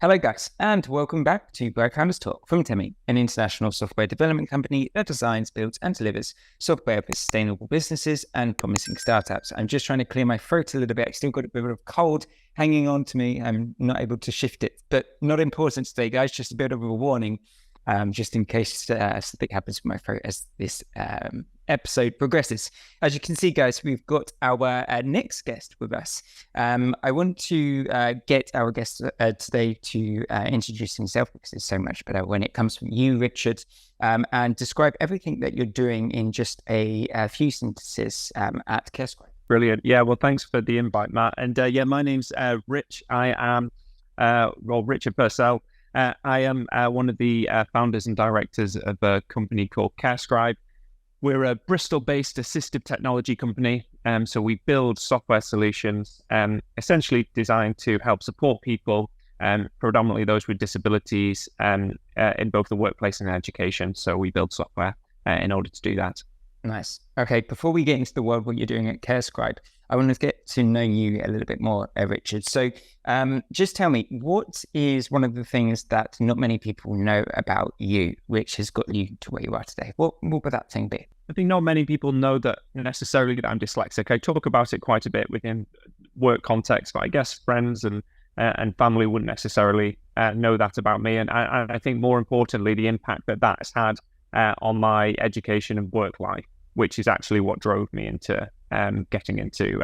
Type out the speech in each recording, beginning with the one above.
Hello guys, and welcome back to WICKHAM's Talk from Temi, an international software development company that designs, builds and delivers software for sustainable businesses and promising startups. I'm just trying to clear my throat a little bit. I still got a bit of cold hanging on to me. I'm not able to shift it, but not important today, guys. Just a bit of a warning, just in case something happens with my throat as this episode progresses. As you can see, guys, we've got our next guest with us. I want to get our guest today to introduce himself, because it's so much better when it comes from you, Richard, and describe everything that you're doing in just a few sentences at CareScribe. Brilliant. Yeah, well, thanks for the invite, Matt. And my name's Rich. I am Richard PURCELL. I am one of the founders and directors of a company called CareScribe. We're a Bristol-based assistive technology company, so we build software solutions essentially designed to help support people, predominantly those with disabilities, in both the workplace and education. So we build software in order to do that. Nice. Okay, before we get into the world, what you're doing at CareScribe, I want to get to know you a little bit more, Richard. So just tell me, what is one of the things that not many people know about you, which has got you to where you are today? What would that thing be? I think not many people know that necessarily that I'm dyslexic. I talk about it quite a bit within work context, but I guess friends and family wouldn't necessarily know that about me. And I think more importantly, the impact that that's had on my education and work life, which is actually what drove me into getting into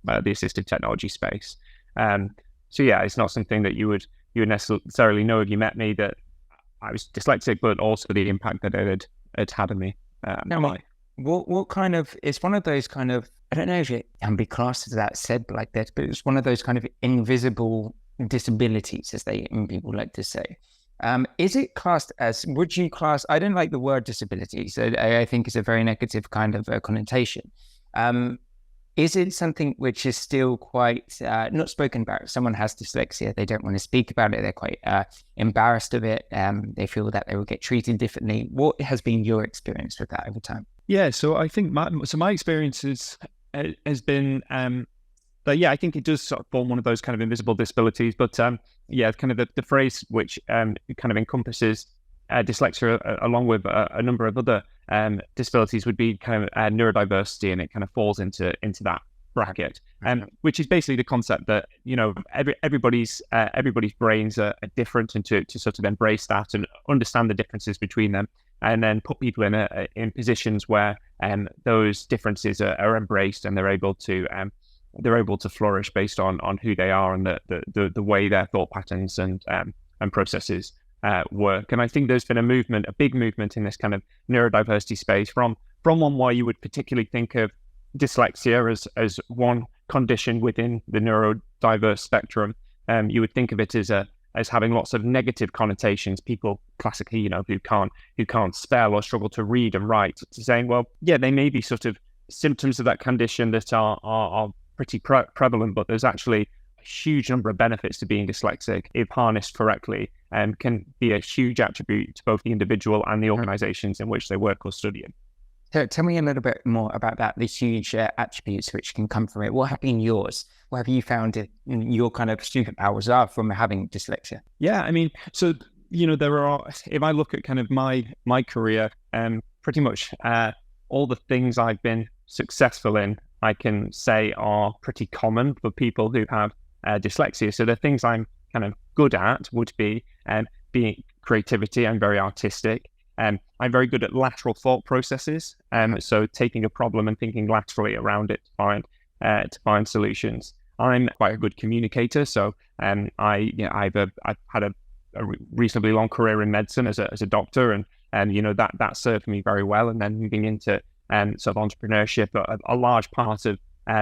the assistive technology space. So yeah, it's not something that you would necessarily know if you met me, that I was dyslexic, but also the impact that it had on me. What kind of, it's one of those kind of, I don't know if it can be classed as that said like that, but it's one of those kind of invisible disabilities, as people like to say. Is it classed as, would you class, I don't like the word disability, so I think it's a very negative kind of connotation. Is it something which is still quite not spoken about? If someone has dyslexia, they don't want to speak about it. They're quite embarrassed of it. They feel that they will get treated differently. What has been your experience with that over time? Yeah, so I think my experience has been that, yeah, I think it does sort of form one of those kind of invisible disabilities. But yeah, kind of the phrase which kind of encompasses dyslexia along with a number of other disabilities would be kind of neurodiversity, and it kind of falls into that bracket, which is basically the concept that, you know, everybody's brains are different, and to sort of embrace that and understand the differences between them, and then put people in positions where those differences are embraced, and they're able to flourish based on who they are and the way their thought patterns and processes work. And I think there's been a big movement in this kind of neurodiversity space from one where you would particularly think of dyslexia as one condition within the neurodiverse spectrum. You would think of it as having lots of negative connotations. People classically, you know, who can't spell or struggle to read and write, to saying, well, yeah, they may be sort of symptoms of that condition that are pretty prevalent, but there's actually a huge number of benefits to being dyslexic if harnessed correctly, and can be a huge attribute to both the individual and the organizations in which they work or study in. So tell me a little bit more about that, the huge attributes which can come from it. What have been yours? What have you found your kind of superpowers are from having dyslexia? Yeah, I mean, so, you know, there are, if I look at kind of my career, pretty much all the things I've been successful in, I can say are pretty common for people who have dyslexia. So the things I'm kind of good at would be being creativity. I'm very artistic. I'm very good at lateral thought processes. So taking a problem and thinking laterally around it to find solutions. I'm quite a good communicator. So I've had a reasonably long career in medicine as a doctor, and you know, that served me very well. And then moving into sort of entrepreneurship, a large part of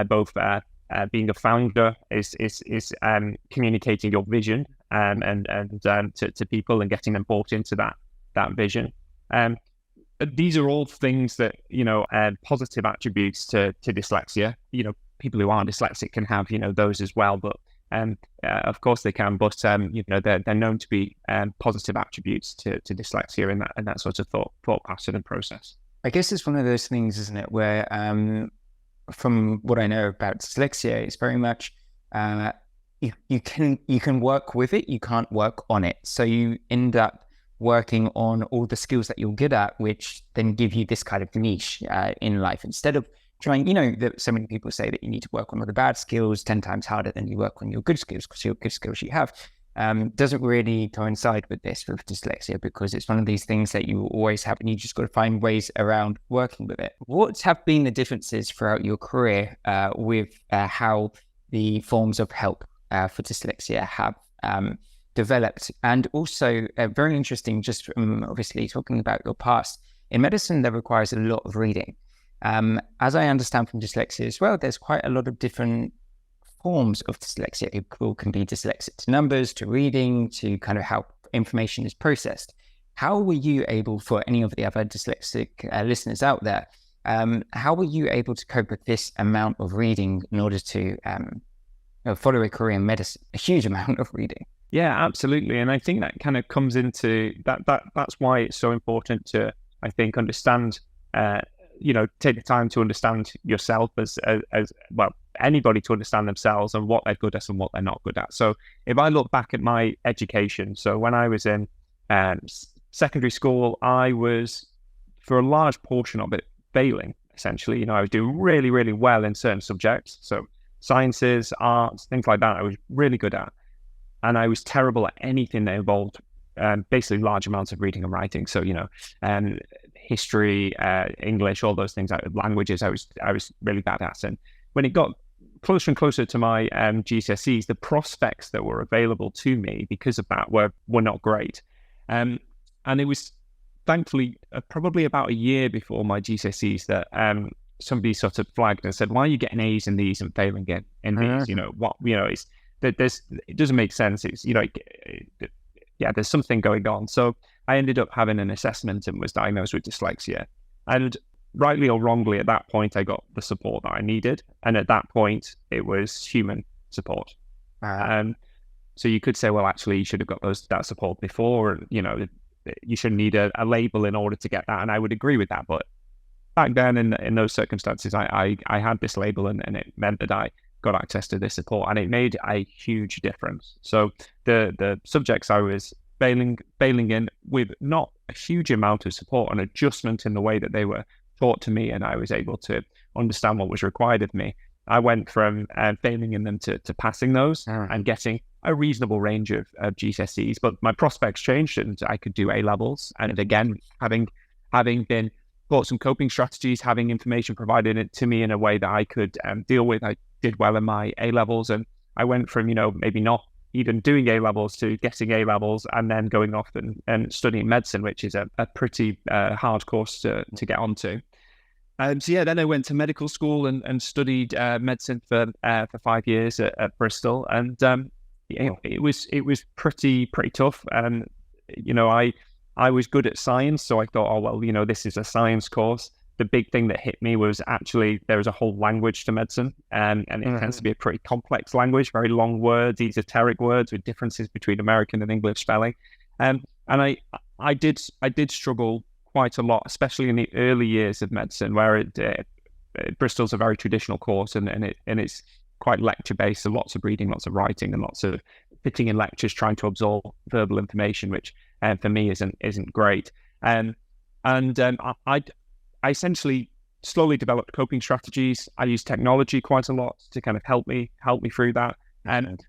both being a founder is communicating your vision and to people and getting them bought into that vision. These are all things that, you know, positive attributes to dyslexia. You know, people who aren't dyslexic can have, you know, those as well, but of course they can. But you know, they're known to be positive attributes to dyslexia in that sort of thought pattern and process. I guess it's one of those things, isn't it, where from what I know about dyslexia, it's very much you can work with it, you can't work on it. So you end up working on all the skills that you're good at, which then give you this kind of niche in life, instead of trying, that so many people say that you need to work on all the bad skills 10 times harder than you work on your good skills, because your good skills you have doesn't really coincide with this, with dyslexia, because it's one of these things that you always have, and you just got to find ways around working with it. What have been the differences throughout your career with how the forms of help for dyslexia have developed? And also very interesting, just from obviously talking about your past, in medicine that requires a lot of reading. As I understand from dyslexia as well, there's quite a lot of different forms of dyslexia. People can be dyslexic to numbers, to reading, to kind of how information is processed. How were you able, for any of the other dyslexic listeners out there, how were you able to cope with this amount of reading in order to follow a career in medicine? A huge amount of reading. Yeah, absolutely. And I think that kind of comes into that's why it's so important to, I think, understand, take the time to understand yourself as well, anybody to understand themselves and what they're good at and what they're not good at. So if I look back at my education, so when I was in secondary school, I was, for a large portion of it, failing, essentially. I was doing really, really well in certain subjects. So sciences, arts, things like that, I was really good at. And I was terrible at anything that involved basically large amounts of reading and writing. So, history, English, all those things, languages, I was really bad at. And when it got closer and closer to my GCSEs, the prospects that were available to me because of that were not great. And it was thankfully probably about a year before my GCSEs that somebody sort of flagged and said, "Why are you getting A's in these and failing in these? It's it doesn't make sense. It's there's something going on." So I ended up having an assessment and was diagnosed with dyslexia. And rightly or wrongly, at that point, I got the support that I needed. And at that point, it was human support. So you could say, well, actually, you should have got that support before. You shouldn't need a label in order to get that. And I would agree with that. But back then, in those circumstances, I had this label, and it meant that I got access to this support, and it made a huge difference. So the subjects I was failing in with not a huge amount of support and adjustment in the way that they were taught to me, and I was able to understand what was required of me, I went from failing in them to passing those and getting a reasonable range of GCSEs. But my prospects changed, and I could do A levels. And again, having been taught some coping strategies, having information provided it to me in a way that I could deal with, I did well in my A levels. And I went from, maybe not even doing A levels to getting A levels, and then going off and studying medicine, which is a pretty hard course to get onto. Then I went to medical school and studied medicine for 5 years at Bristol, and it was pretty tough. And I was good at science, so I thought, oh well, this is a science course. The big thing that hit me was actually there is a whole language to medicine, and it tends to be a pretty complex language, very long words, esoteric words with differences between American and English spelling. And I did struggle quite a lot, especially in the early years of medicine, where Bristol's a very traditional course, and it's quite lecture based, so lots of reading, lots of writing, and lots of sitting in lectures trying to absorb verbal information, which for me isn't great. I essentially slowly developed coping strategies. I used technology quite a lot to kind of help me through that, and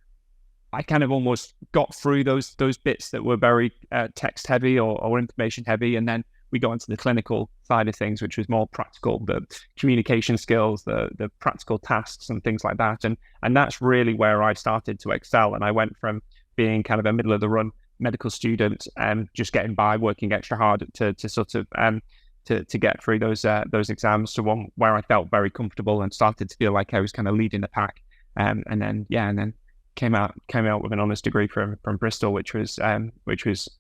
I kind of almost got through those bits that were very text heavy or information heavy, and then we got into the clinical side of things, which was more practical, the communication skills, the practical tasks and things like that. And that's really where I started to excel. And I went from being kind of a middle of the run medical student and just getting by, working extra hard to sort of to get through those exams, to one where I felt very comfortable and started to feel like I was kind of leading the pack. And then came out with an honours degree from Bristol, which was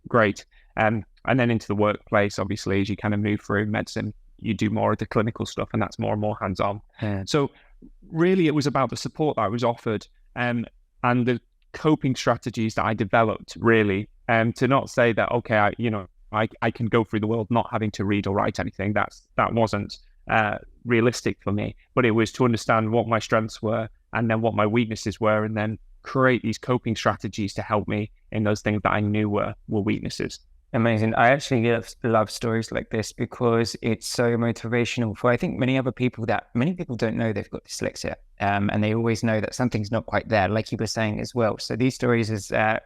great. And then into the workplace, obviously, as you kind of move through medicine, you do more of the clinical stuff, and that's more and more hands-on. So really, it was about the support that I was offered, and the coping strategies that I developed, really, to not say that, okay, I can go through the world not having to read or write anything. That wasn't realistic for me, but it was to understand what my strengths were and then what my weaknesses were, and then create these coping strategies to help me in those things that I knew were weaknesses. Amazing. I actually love stories like this because it's so motivational for, I think, many people don't know they've got dyslexia, and they always know that something's not quite there, like you were saying as well. So these stories is a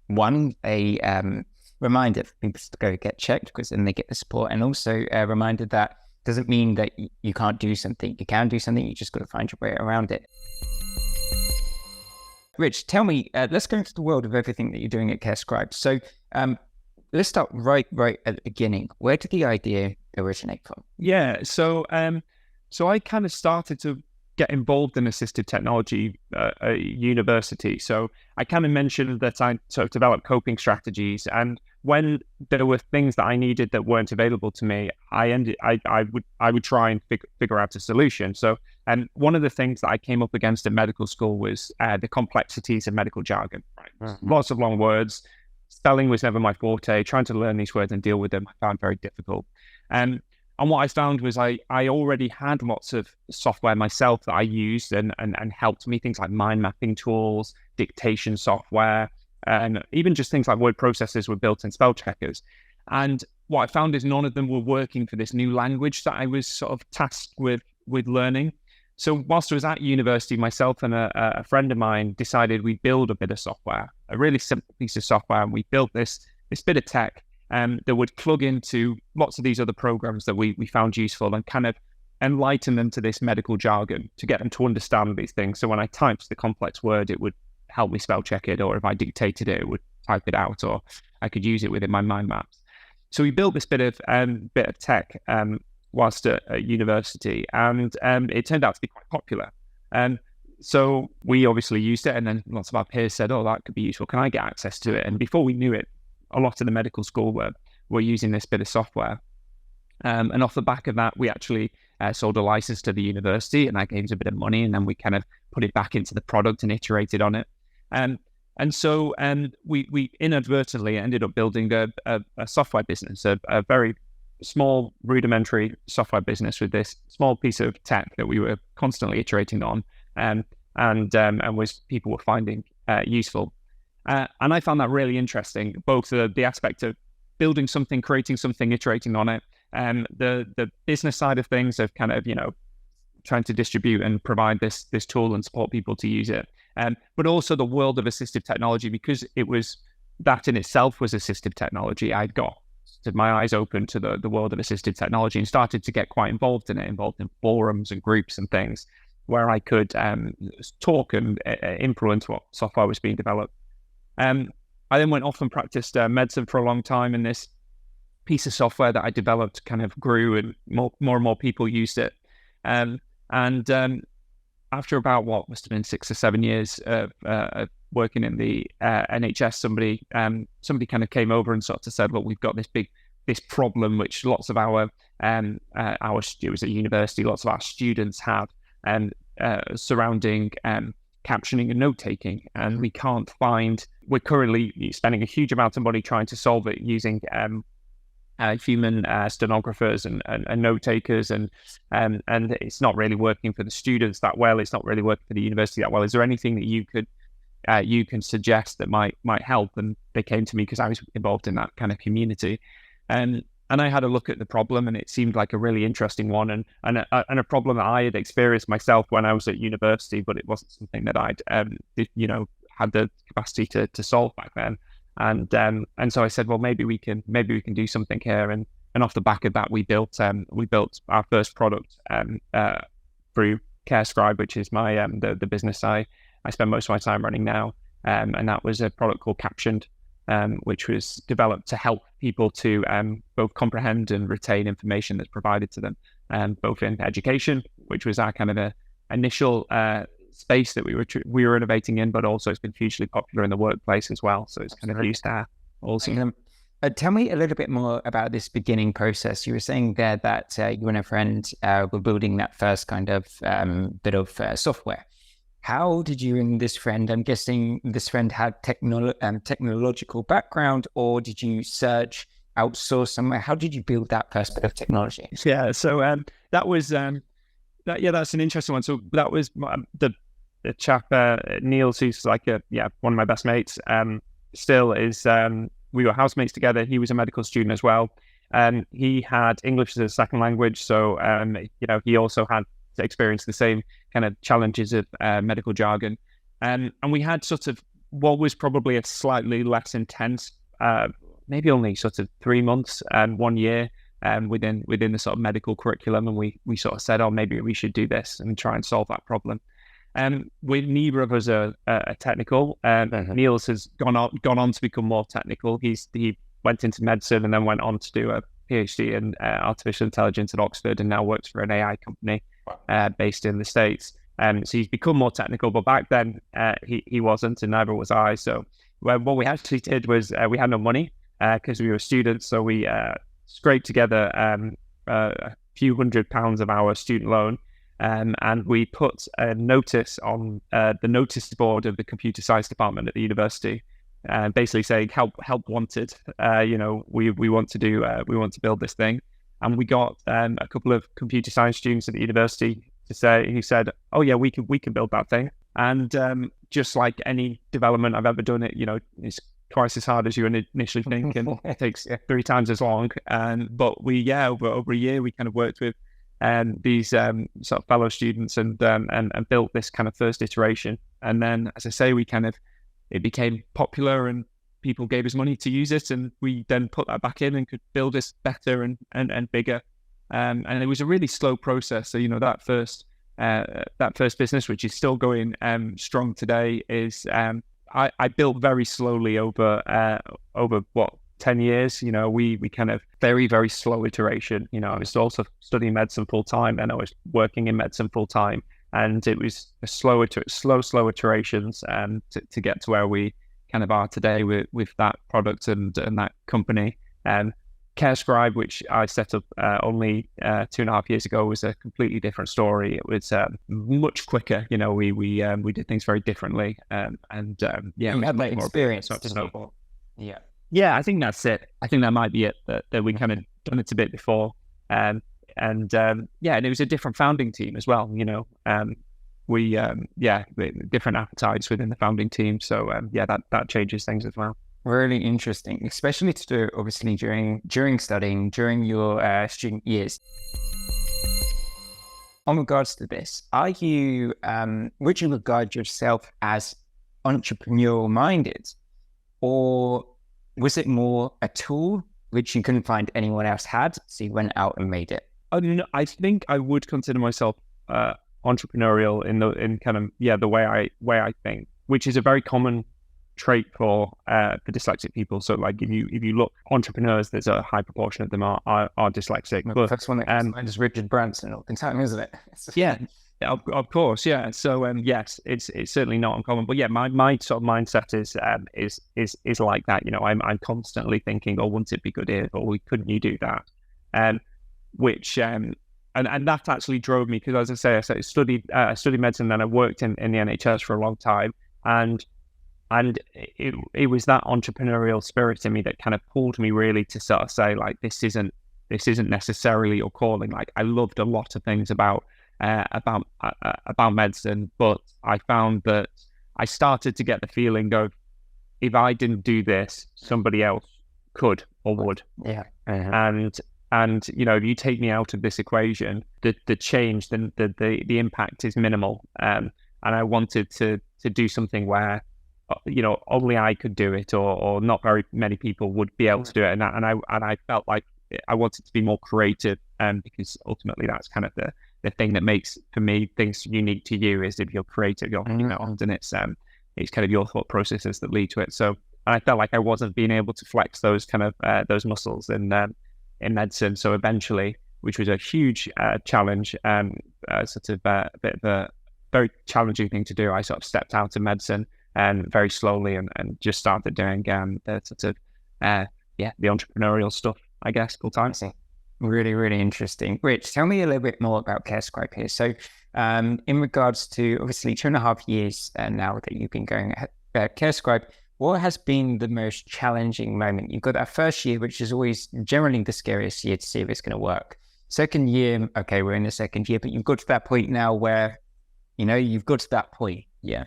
reminder for people to go get checked, because then they get the support, and also a reminder that doesn't mean that you can't do something. You can do something, you just got to find your way around it. Rich, tell me, let's go into the world of everything that you're doing at CareScribe. So let's start right at the beginning. Where did the idea originate from? Yeah, so I kind of started to get involved in assistive technology at university. So I kind of mentioned that I sort of developed coping strategies, and when there were things that I needed that weren't available to me, I would try and figure out a solution. So one of the things that I came up against at medical school was the complexities of medical jargon. Right? Mm-hmm. Lots of long words. Spelling was never my forte. Trying to learn these words and deal with them, I found very difficult. And what I found was I already had lots of software myself that I used and helped me, things like mind mapping tools, dictation software, and even just things like word processors were built in spell checkers. And what I found is none of them were working for this new language that I was sort of tasked with learning. So whilst I was at university, myself and a friend of mine decided we'd build a bit of software, a really simple piece of software, and we built this bit of tech that would plug into lots of these other programs that we found useful, and kind of enlighten them to this medical jargon to get them to understand these things. So when I typed the complex word, it would help me spell check it, or if I dictated it, it would type it out, or I could use it within my mind maps. So we built this bit of tech whilst at university, and it turned out to be quite popular. So we obviously used it, and then lots of our peers said, "Oh, that could be useful. Can I get access to it?" And before we knew it, a lot of the medical school were using this bit of software. And off the back of that, we actually sold a license to the university, and that gave us a bit of money, and then we kind of put it back into the product and iterated on it. And so we inadvertently ended up building a software business, a very small rudimentary software business with this small piece of tech that we were constantly iterating on, and was people were finding useful. And I found that really interesting, both the aspect of building something, creating something, iterating on it, the business side of things of kind of, trying to distribute and provide this tool and support people to use it. But also the world of assistive technology, because it was that in itself was assistive technology. I'd got my eyes open to the world of assistive technology and started to get quite involved in forums and groups and things where I could talk and influence what software was being developed. I then went off and practiced medicine for a long time, and this piece of software that I developed kind of grew, and more and more people used it. After about what must have been 6 or 7 years of working in the NHS, somebody kind of came over and sort of said, "Well, we've got this problem which lots of our students at university, lots of our students have, surrounding captioning and note taking, and we can't find. We're currently spending a huge amount of money trying to solve it using human stenographers and note takers, and it's not really working for the students that well. It's not really working for the university that well. Is there anything that you can suggest that might help?" And they came to me because I was involved in that kind of community, and I had a look at the problem, and it seemed like a really interesting one, and a problem that I had experienced myself when I was at university, but it wasn't something that I'd had the capacity to solve back then. And so I said, well, maybe we can do something here. And off the back of that, we built our first product through CareScribe, which is my the business I spend most of my time running now. And that was a product called Captioned, which was developed to help people to both comprehend and retain information that's provided to them, both in education, which was our kind of a initial space that we were innovating in, but also it's been hugely popular in the workplace as well. So it's kind of used there also. Tell me a little bit more about this beginning process. You were saying there that you and a friend were building that first kind of bit of software. How did you and this friend, I'm guessing this friend had technological background, or did you outsource somewhere? How did you build that first bit of technology? Yeah, so that was... that's an interesting one. So that was a chap, Niels, who's like one of my best mates, still is. We were housemates together. He was a medical student as well. He had English as a second language, so he also had to experience the same kind of challenges of medical jargon. And we had sort of what was probably a slightly less intense, maybe only sort of 3 months and 1 year within the sort of medical curriculum. And we sort of said, oh, maybe we should do this and try and solve that problem. With neither of us are technical. Niels has gone on to become more technical. He went into medicine and then went on to do a PhD in artificial intelligence at Oxford, and now works for an AI company based in the States. So he's become more technical, but back then he wasn't, and neither was I. So what we actually did was we had no money because we were students, so we scraped together a few £100 of our student loan, and we put a notice on the notice board of the computer science department at the university, basically saying help wanted. We want to build this thing, and we got a couple of computer science students at the university who said, oh yeah, we can build that thing. And just like any development I've ever done, it's twice as hard as you initially think, and it takes 3 times as long. But over a year we kind of worked with these sort of fellow students and built this kind of first iteration. And then, as I say, it became popular and people gave us money to use it, and we then put that back in and could build this better and bigger. And it was a really slow process. So, that first business, which is still going strong today, is I built very slowly over 10 years. We kind of very, very slow iteration. I was also studying medicine full time, and I was working in medicine full time. And it was a slow iterations to get to where we kind of are today with that product and that company. CareScribe, which I set up only 2.5 years ago, was a completely different story. It was much quicker. We did things very differently, and you had that experience. Yeah, I think that's it. I think that might be it. That we kind of done it a bit before, and it was a different founding team as well. Different appetites within the founding team. So that changes things as well. Really interesting, especially to do obviously during studying, during your student years. On regards to this, are you would you regard yourself as entrepreneurial minded, or was it more a tool which you couldn't find anyone else had, so you went out and made it? I think I would consider myself entrepreneurial in kind of the way I think, which is a very common trait for dyslexic people. So like if you look, entrepreneurs, there's a high proportion of them are dyslexic. But the first one that comes to mind is Richard Branson all the time, isn't it? Yeah, of course, yeah. So yes, it's certainly not uncommon. But yeah, my sort of mindset is like that. I'm constantly thinking, oh, wouldn't it be good if, or couldn't you do that? And that actually drove me, because as I say, I studied medicine, and I worked in the NHS for a long time, and it was that entrepreneurial spirit in me that kind of pulled me really to sort of say, like, this isn't necessarily your calling. Like, I loved a lot of things about medicine, but I found that I started to get the feeling of, if I didn't do this, somebody else could or would. Yeah. And if you take me out of this equation, the change, the impact is minimal. And I wanted to do something where only I could do it, or not very many people would be able to do it. And I felt like I wanted to be more creative, because ultimately that's kind of the thing that makes, for me, things unique to you, is if you're creative, often it's kind of your thought processes that lead to it. So I felt like I wasn't being able to flex those kind of those muscles in medicine. So eventually, which was a huge challenge, sort of a bit of a very challenging thing to do, I sort of stepped out of medicine and very slowly and just started doing the sort of the entrepreneurial stuff, I guess, full time. Really, really interesting. Rich, tell me a little bit more about CareScribe here. So in regards to obviously 2.5 years now that you've been going at CareScribe, what has been the most challenging moment? You've got that first year, which is always generally the scariest year to see if it's going to work. Second year, okay, we're in the second year, but you've got to that point now where, you've got to that point Yeah.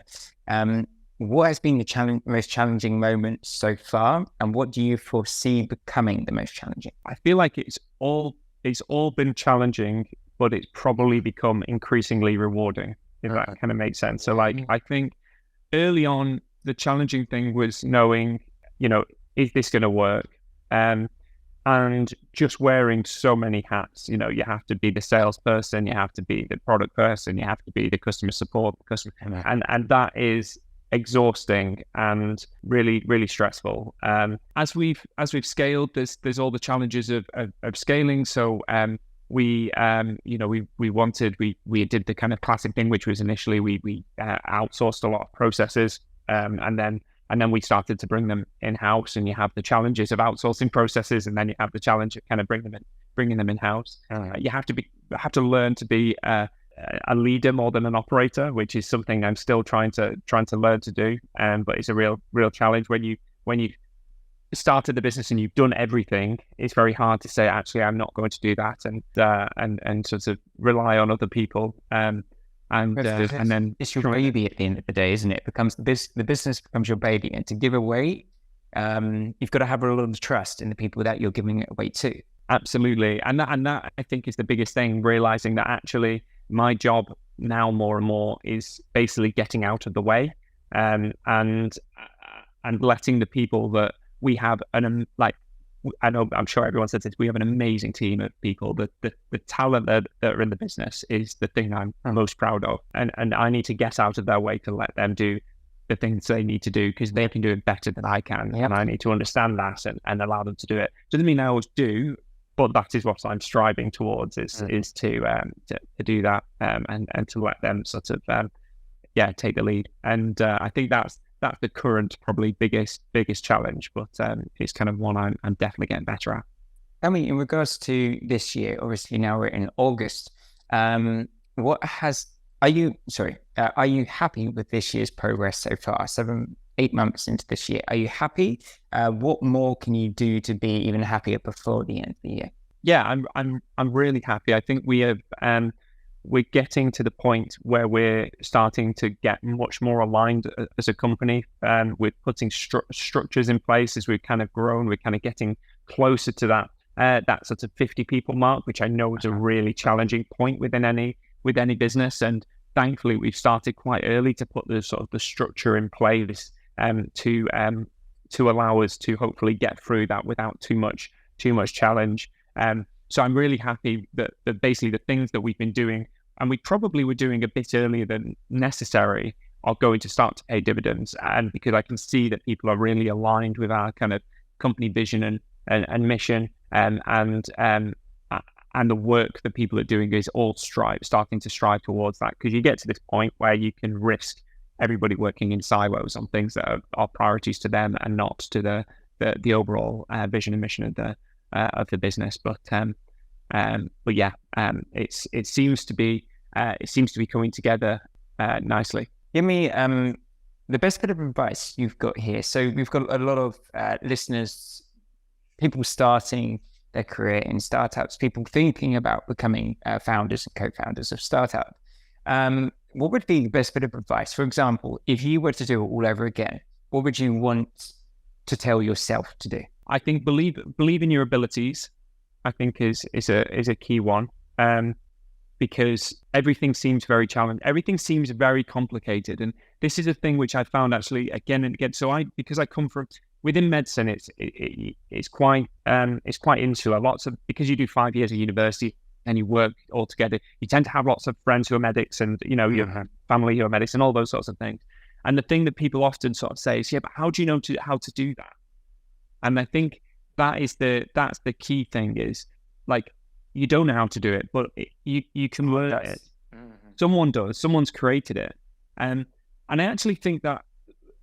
What has been the most challenging moment so far, and what do you foresee becoming the most challenging? I feel like it's all been challenging, but it's probably become increasingly rewarding, if that kind of makes sense. So like, I think early on, the challenging thing was knowing, is this going to work? And just wearing so many hats. You have to be the salesperson, you have to be the product person, you have to be the customer support customer, and that is exhausting and really, really stressful. As we've scaled, there's all the challenges of scaling. So we did the kind of classic thing, which was initially we outsourced a lot of processes, and then we started to bring them in-house, and you have the challenges of outsourcing processes, and then you have the challenge of kind of bringing them in-house. You have to learn to be a leader more than an operator, which is something I'm still trying to learn to do. But it's a real challenge when you started the business and you've done everything. It's very hard to say, actually, I'm not going to do that, and sort of rely on other people. And then it's your baby at the end of the day, isn't it? It becomes the business becomes your baby, and to give away, you've got to have a lot of trust in the people that you're giving it away to. Absolutely, and that I think is the biggest thing. Realizing that actually my job now more and more is basically getting out of the way, and letting the people that we have I'm sure everyone says this, we have an amazing team of people. The talent that are in the business is the thing I'm most proud of. And I need to get out of their way to let them do the things they need to do, because they can do it better than I can. Yep. And I need to understand that and allow them to do it. Doesn't mean I always do, but that is what I'm striving towards, is to do that, and to let them sort of, take the lead. And I think that's the current probably biggest challenge, but it's kind of one I'm definitely getting better at. I mean, in regards to this year, obviously now we're in August. Are you happy with this year's progress so far? 7-8 months into this year, are you happy? What more can you do to be even happier before the end of the year? Yeah, I'm really happy. I think we have. We're getting to the point where we're starting to get much more aligned as a company. We're putting structures in place as we've kind of grown. We're kind of getting closer to that sort of 50 people mark, which I know is a really challenging point within any business. And thankfully, we've started quite early to put the sort of the structure in place to allow us to hopefully get through that without too much challenge. So I'm really happy that basically the things that we've been doing, and we probably were doing a bit earlier than necessary, are going to start to pay dividends. And because I can see that people are really aligned with our kind of company vision and mission, and the work that people are doing is all starting to strive towards that. Because you get to this point where you can risk everybody working in silos on things that are priorities to them and not to the overall vision and mission of the business. But yeah, it seems to be coming together nicely. Give me the best bit of advice you've got here. So we've got a lot of listeners, people starting their career in startups, people thinking about becoming founders and co-founders of startup. What would be the best bit of advice? For example, if you were to do it all over again, what would you want to tell yourself to do? I think believe in your abilities, I think is a key one, because everything seems very challenging. Everything seems very complicated, and this is a thing which I found actually again and again. So because I come from within medicine, it's quite insular. Because you do 5 years of university and you work all together, you tend to have lots of friends who are medics, and your family who are medics, and all those sorts of things. And the thing that people often sort of say is, yeah, but how do you know how to do that? And I think that's the key thing, is like, you don't know how to do it, but you can learn it. Mm-hmm. Someone does. Someone's created it. And I actually think that,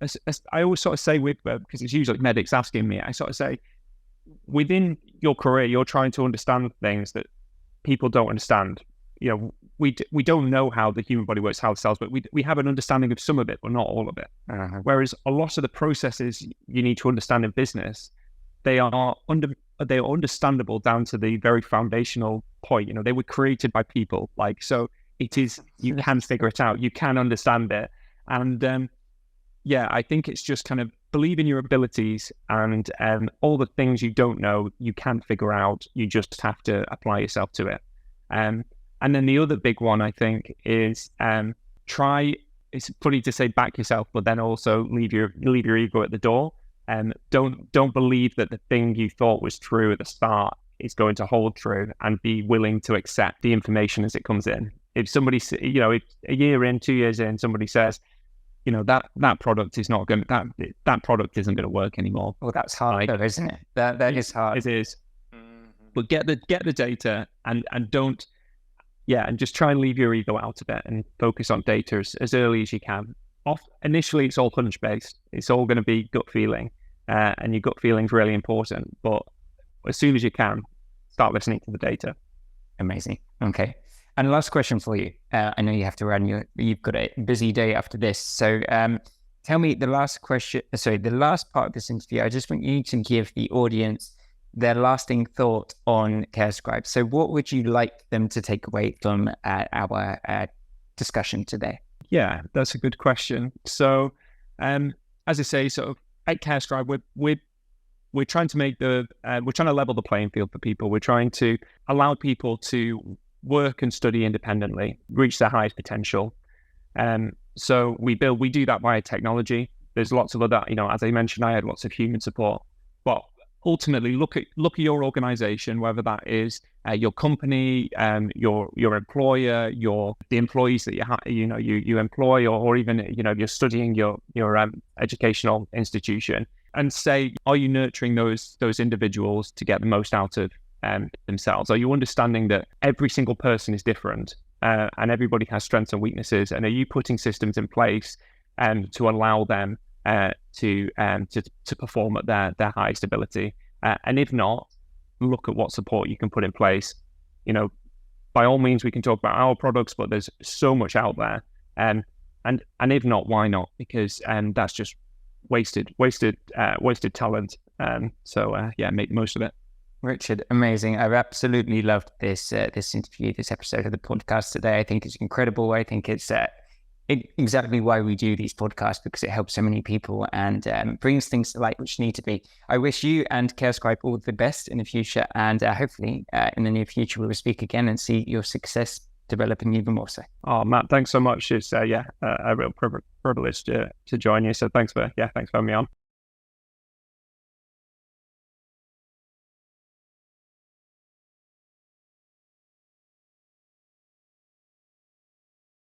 as I always sort of say because it's usually medics asking me, I sort of say, within your career, you're trying to understand things that people don't understand. We don't know how the human body works, how it cells, but we have an understanding of some of it, but not all of it. Uh-huh. Whereas a lot of the processes you need to understand in business, they are understandable down to the very foundational point. They were created by people. So it is, you can figure it out, you can understand it. And yeah, I think it's just kind of believe in your abilities, and all the things you don't know, you can figure out. You just have to apply yourself to it. And then the other big one, I think, is try. It's funny to say back yourself, but then also leave your ego at the door. Don't believe that the thing you thought was true at the start is going to hold true, and be willing to accept the information as it comes in. If somebody, if a year in, 2 years in, somebody says, that product is not going to, that product isn't going to work anymore. Well, that's hard, though, isn't it? That is hard. It is. But get the data and don't, and just try and leave your ego out of it and focus on data as early as you can. Initially, it's all hunch based. It's all going to be gut feeling, and your gut feeling is really important. But as soon as you can, start listening to the data. Amazing. Okay. And last question for you. I know you have to run. You've got a busy day after this. So tell me the last part of this interview. I just want you to give the audience their lasting thought on CareScribe. So what would you like them to take away from our discussion today? Yeah, that's a good question. So as I say, sort of at CareScribe, we're trying to we're trying to level the playing field for people. We're trying to allow people to work and study independently, reach their highest potential. So we do that via technology. There's lots of other, as I mentioned, I had lots of human support, but ultimately look at your organization, whether that is your company, your employer, the employees that you employ, or even, you're studying your educational institution, and say, are you nurturing those individuals to get the most out of themselves? Are you understanding that every single person is different, and everybody has strengths and weaknesses? And are you putting systems in place to allow them to perform at their highest ability? And if not, look at what support you can put in place. By all means, we can talk about our products, but there's so much out there. And if not, why not? Because that's just wasted talent. So make the most of it. Richard, amazing. I've absolutely loved this interview, this episode of the podcast today. I think it's incredible. I think it's exactly why we do these podcasts, because it helps so many people and brings things to light which need to be. I wish you and CareScribe all the best in the future, and hopefully in the near future we will speak again and see your success developing even more so. Oh, Matt, thanks so much. It's a real privilege to join you. So thanks for having me on.